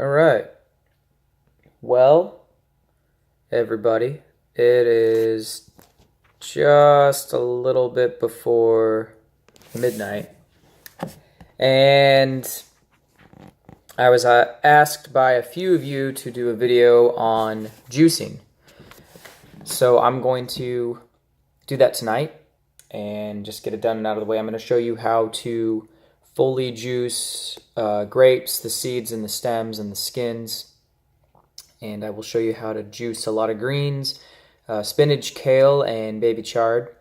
All right. Well, everybody, it is just a little bit before midnight, and I was asked by a few of you to do a video on juicing. So I'm going to do that tonight and just get it done and out of the way. I'm going to show you how to fully juice grapes, the seeds and the stems and the skins. And I will show you how to juice a lot of greens, spinach, kale, and baby chard.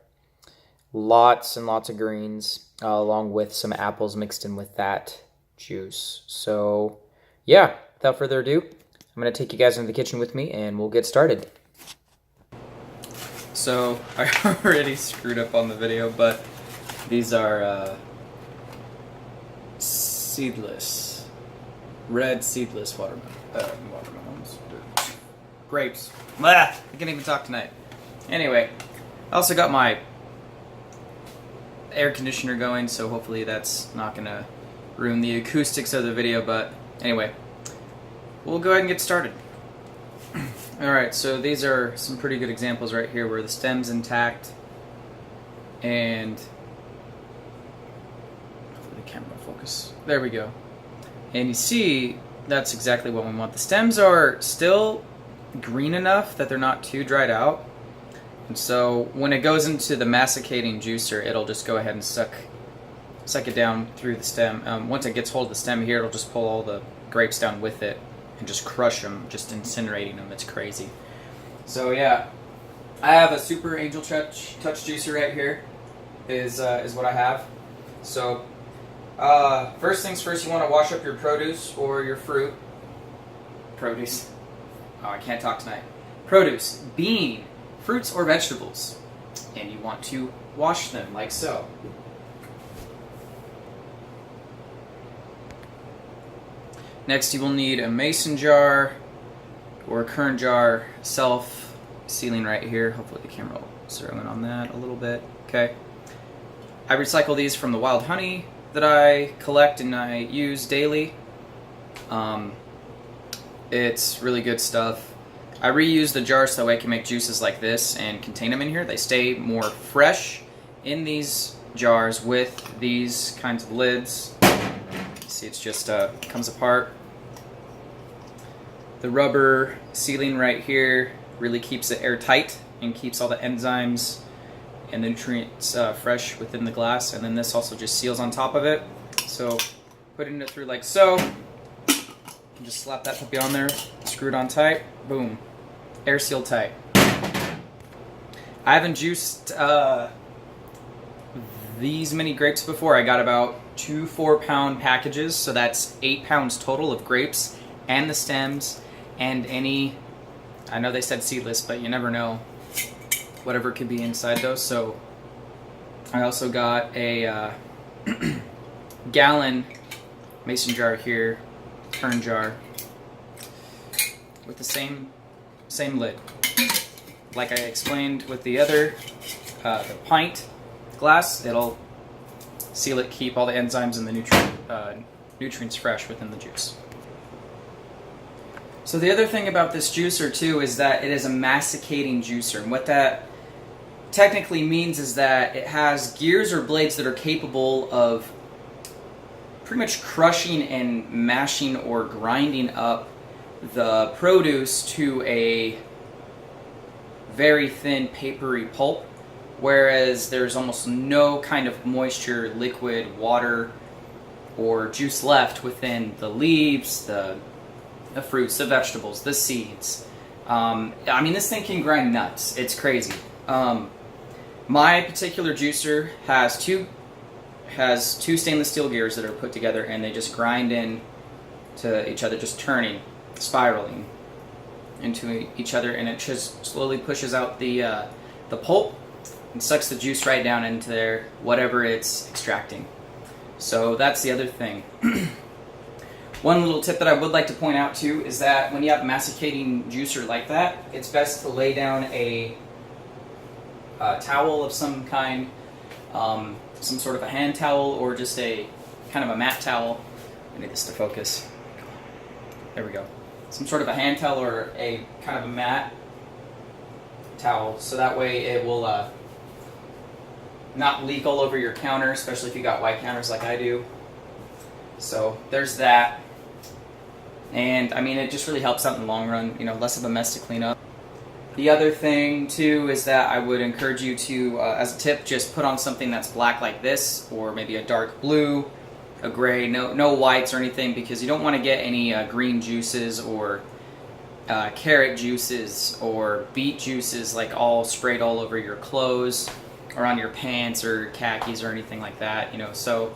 Lots and lots of greens, along with some apples mixed in with that juice. So yeah, without further ado, I'm going to take you guys into the kitchen with me and we'll get started. So I already screwed up on the video, but these are seedless, red seedless watermelons. Grapes. Blah! I can't even talk tonight. Anyway, I also got my air conditioner going, so hopefully that's not gonna ruin the acoustics of the video, but anyway, we'll go ahead and get started. Alright, so these are some pretty good examples right here where the stem's intact and hopefully the camera will focus. There we go. And you see, that's exactly what we want. The stems are still green enough that they're not too dried out. And so when it goes into the masticating juicer, it'll just go ahead and suck it down through the stem. Once it gets hold of the stem here, it'll just pull all the grapes down with it and just crush them, just incinerating them. It's crazy. So yeah, I have a Super Angel Touch juicer right here. Is what I have. So first things first, you want to wash up your produce or your fruit. Produce. Oh, I can't talk tonight. Produce, bean, fruits or vegetables, and you want to wash them like so. Next, you will need a mason jar or a current jar, self-sealing right here. Hopefully the camera will zero in on that a little bit. Okay. I recycle these from the wild honey that I collect and I use daily. It's really good stuff. I reuse the jars so that way I can make juices like this and contain them in here. They stay more fresh in these jars with these kinds of lids. See, it's just comes apart. The rubber sealing right here really keeps it airtight and keeps all the enzymes and the nutrients fresh within the glass. And then this also just seals on top of it. So putting it through like so, you just slap that puppy on there, screw it on tight, boom, air sealed tight. I haven't juiced these many grapes before. I got about 2 4-pound packages, so that's 8 pounds total of grapes and the stems and any, I know they said seedless, but you never know whatever could be inside those. So I also got a gallon mason jar here, turn jar, with the same lid. Like I explained with the other, the pint glass, it'll seal it, keep all the enzymes and the nutrients fresh within the juice. So the other thing about this juicer too is that it is a masticating juicer, and what that technically means is that it has gears or blades that are capable of pretty much crushing and mashing or grinding up the produce to a very thin papery pulp, whereas there's almost no kind of moisture, liquid, water, or juice left within the leaves, the fruits, the vegetables, the seeds. I mean, this thing can grind nuts. It's crazy. My particular juicer has two stainless steel gears that are put together, and they just grind in to each other, just turning, spiraling into each other, and it just slowly pushes out the pulp and sucks the juice right down into there, whatever it's extracting. So that's the other thing. One little tip that I would like to point out too is that when you have a masticating juicer like that, it's best to lay down a towel of some kind, some sort of a hand towel or just a kind of a mat towel. I need this to focus. there we go, some sort of a hand towel or a kind of a mat towel, so that way it will not leak all over your counter, especially if you got white counters like I do. So there's that. And I mean, it just really helps out in the long run, you know, less of a mess to clean up. The other thing too is that I would encourage you to, as a tip, just put on something that's black like this, or maybe a dark blue, a gray, no whites or anything, because you don't want to get any green juices or carrot juices or beet juices like all sprayed all over your clothes or on your pants or khakis or anything like that, you know. So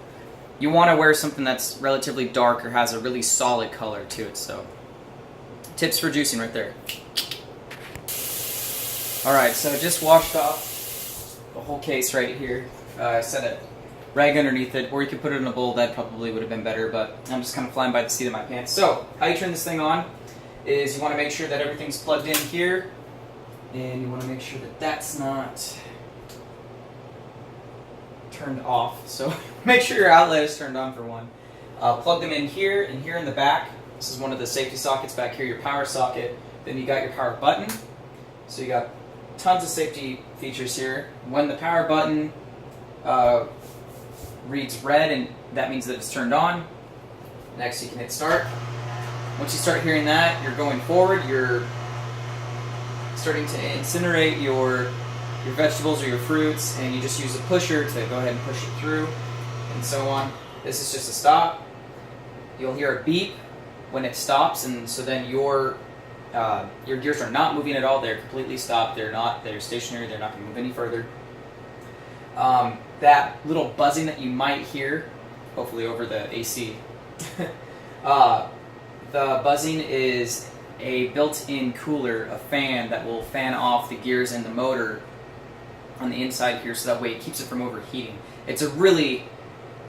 you want to wear something that's relatively dark or has a really solid color to it. So tips for juicing right there. Alright, so just washed off the whole case right here. I set a rag underneath it, or you could put it in a bowl. That probably would have been better, but I'm just kind of flying by the seat of my pants. So how you turn this thing on is you want to make sure that everything's plugged in here, and you want to make sure that that's not turned off. So make sure your outlet is turned on for one. Plug them in here and here in the back. This is one of the safety sockets back here, your power socket. Then you got your power button. So you got tons of safety features here. When the power button reads red, and that means that it's turned on. Next you can hit start. Once you start hearing that, you're going forward, you're starting to incinerate your vegetables or your fruits, and you just use a pusher to go ahead and push it through, and so on. This is just a stop. You'll hear a beep when it stops, and so then your gears are not moving at all. They're completely stopped. They're stationary. They're not going to move any further. That little buzzing that you might hear, hopefully over the AC, the buzzing is a built-in cooler, a fan that will fan off the gears and the motor on the inside here, so that way it keeps it from overheating. It's a really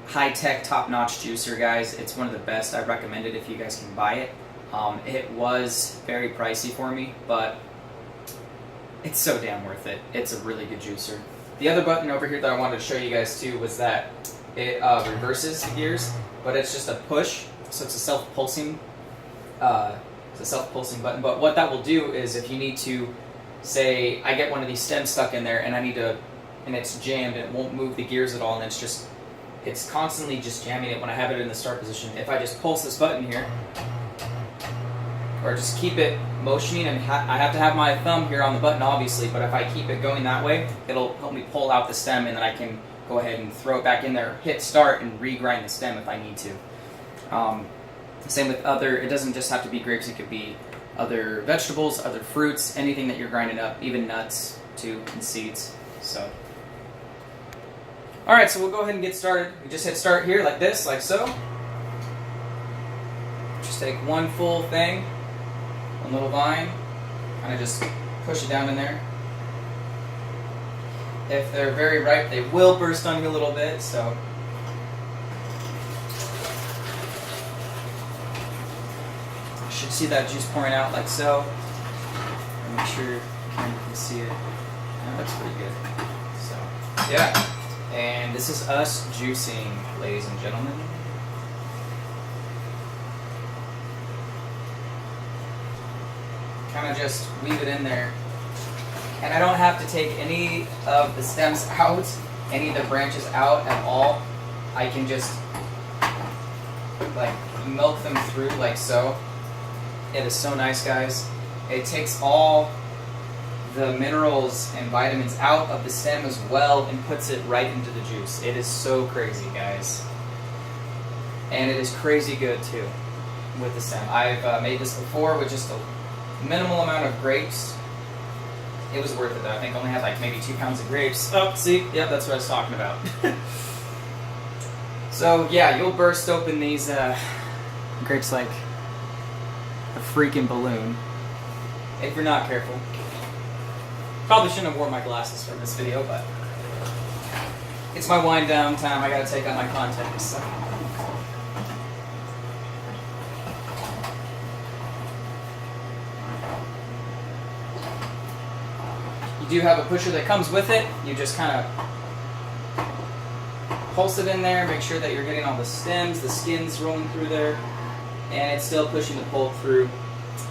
high-tech, top-notch juicer, guys. It's one of the best. I recommend it if you guys can buy it. It was very pricey for me, but it's so damn worth it. It's a really good juicer. The other button over here that I wanted to show you guys too was that it reverses the gears, but it's just a push, so it's a self-pulsing button. But what that will do is, if you need to, say I get one of these stems stuck in there and I need to, and it's jammed and it won't move the gears at all, and it's constantly just jamming it when I have it in the start position. If I just pulse this button here, or just keep it motioning, and I have to have my thumb here on the button obviously, but if I keep it going that way, it'll help me pull out the stem, and then I can go ahead and throw it back in there, hit start, and regrind the stem if I need to. Same with it doesn't just have to be grapes, it could be other vegetables, other fruits, anything that you're grinding up, even nuts too, and seeds. So, alright, so we'll go ahead and get started. We just hit start here like this, like so. Just take one full thing, one little vine, kind of just push it down in there. If they're very ripe, they will burst on you a little bit, so you should see that juice pouring out like so. And make sure you can see it. That looks pretty good. So, yeah. And this is us juicing, ladies and gentlemen. Kind of just weave it in there, and I don't have to take any of the stems out, any of the branches out at all. I can just like milk them through like so. It is so nice, guys. It takes all the minerals and vitamins out of the stem as well and puts it right into the juice. It is so crazy, guys, and it is crazy good too with the stem. I've made this before with just a minimal amount of grapes. It was worth it though. I think I only had like maybe 2 pounds of grapes. Oh, see? Yep, that's what I was talking about. So yeah, you'll burst open these grapes like a freaking balloon if you're not careful. Probably shouldn't have worn my glasses for this video, but it's my wind down time. I gotta take out my contacts. So. You do have a pusher that comes with it. You just kind of pulse it in there, make sure that you're getting all the stems, the skins rolling through there. and it's still pushing the pulp through,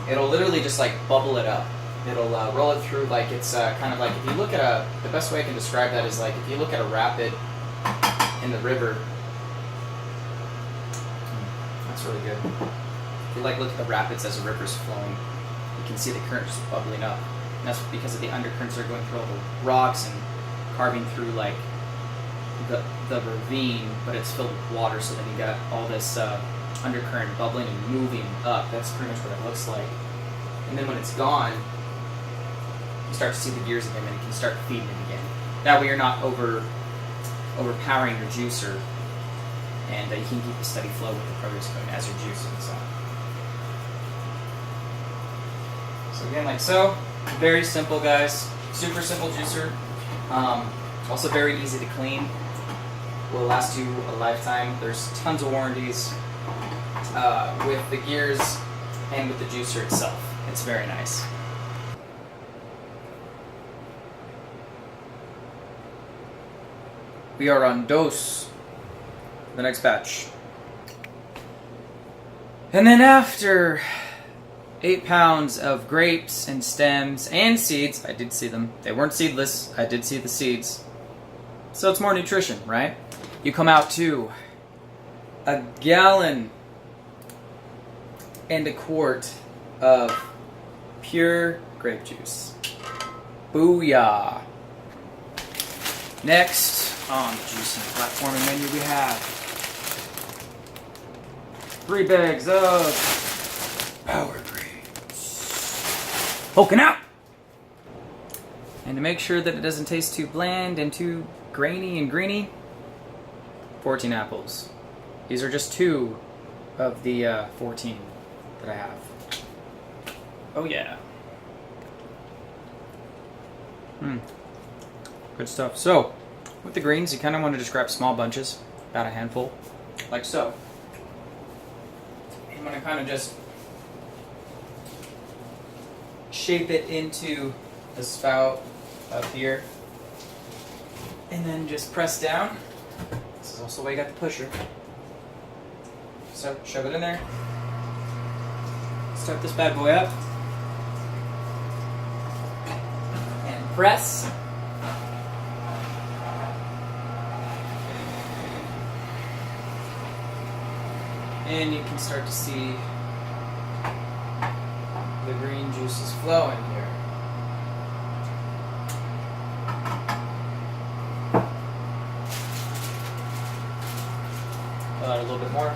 it'll literally just like bubble it up. It'll roll it through like it's kind of like, if you look at the best way I can describe that is like if you look at a rapid in the river. That's really good. If you like look at the rapids as the river's flowing, you can see the current just bubbling up. And that's because of the undercurrents that are going through all the rocks and carving through like the ravine, but it's filled with water, so then you got all this undercurrent bubbling and moving up. That's pretty much what it looks like. And then when it's gone, you start to see the gears again, and you can start feeding it again. That way you're not overpowering your juicer, and you can keep a steady flow with the produce going as you're juicing. So again, like so. Very simple, guys. Super simple juicer. Also very easy to clean. Will last you a lifetime. There's tons of warranties with the gears and with the juicer itself. It's very nice. We are on dose. The next batch. And then after 8 pounds of grapes and stems and seeds, I did see them. They weren't seedless. I did see the seeds. So it's more nutrition, right? You come out to 1 gallon and 1/4 of pure grape juice. Booyah! Next on the juicing platforming menu we have 3 bags of power greens. Poking out! And to make sure that it doesn't taste too bland and too grainy and greeny, 14 apples. These are just 2 of the 14 that I have. Oh yeah. Good stuff. So, with the greens, you kind of want to just grab small bunches, about a handful, like so. I'm going to kind of just shape it into the spout up here, and then just press down. This is also why you got the pusher. So, shove it in there. Start this bad boy up. And press. And you can start to see the green juices flowing here. Fill out a little bit more.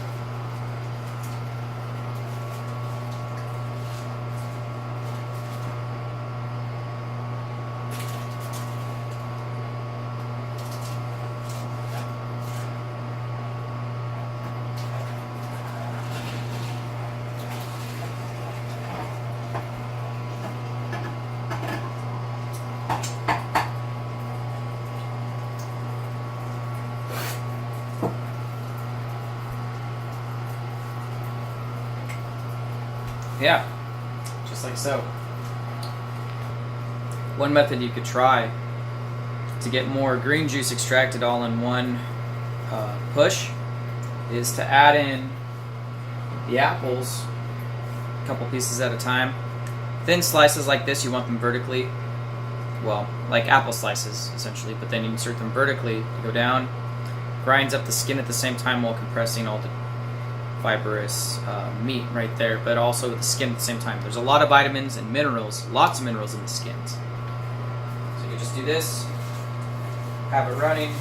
Yeah, just like so. One method you could try to get more green juice extracted all in one push is to add in the apples, a couple pieces at a time. Thin slices like this, you want them vertically, well, like apple slices essentially, but then you insert them vertically. You go down, grinds up the skin at the same time while compressing all the fibrous meat right there, but also the skin at the same time. There's a lot of vitamins and minerals, lots of minerals in the skins. So you just do this, have it running.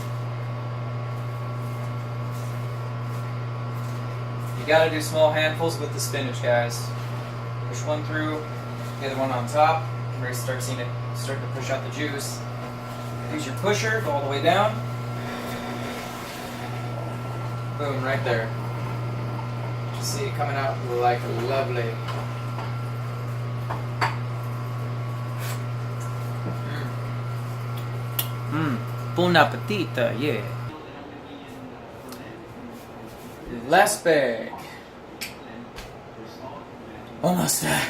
You gotta do small handfuls with the spinach, guys. Push one through, the other one on top. You can start seeing it start to push out the juice. Use your pusher, go all the way down. Boom, right there. See it coming out like lovely. Bon appetit, yeah. Last bag. Almost there.